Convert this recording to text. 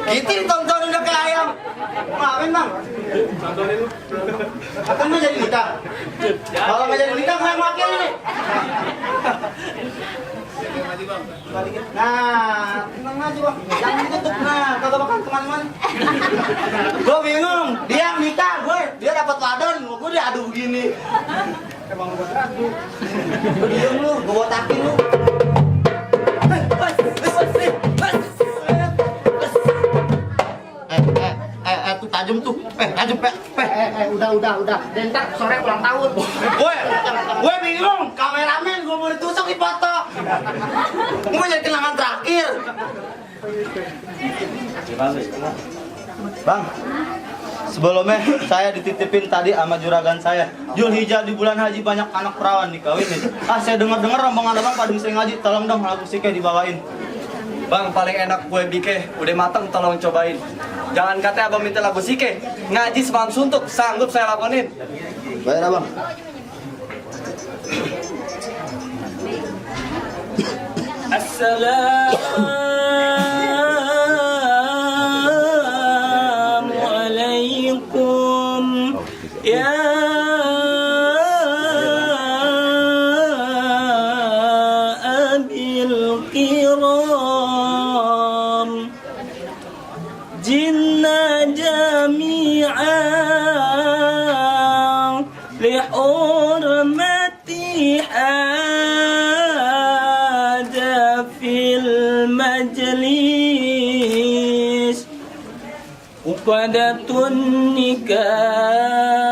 Kita ditontonin udah kayak ayam. Ngapain bang? Akan nggak jadi nikah? Kalau nggak jadi nikah, gue yang makin ini. Nah, tenang aja bang. Jangan ditutup. Nah, kagak bakal kemana-mana. Gue bingung. Dia nikah, dia dapat ladon, gue diadu begini. Emang gue teradu. Lu diem lu, gue botakin lu. Tuh tajam tuh. Tajam, Udah. Dan ntar sore ulang tahun. Gue bingung. Kameramen gue mau ditusuk di foto. Gue jadi kenangan terakhir. Bang, sebelumnya saya dititipin tadi sama juragan saya. Julhijjah di bulan haji banyak anak perawan dikawinin. Saya dengar rombongan abang pada bisa ngaji. Tolong dong lagu sike dibawain. Bang, paling enak kue bike, udah mateng, tolong cobain. Jangan katanya abang minta lagu sike, ngaji semalam suntuk, sanggup saya lakonin. Bayar abang. Assalamualaikum ya abil kiram jinna jami'an lihurmati hada fil majlis uqadatun nikah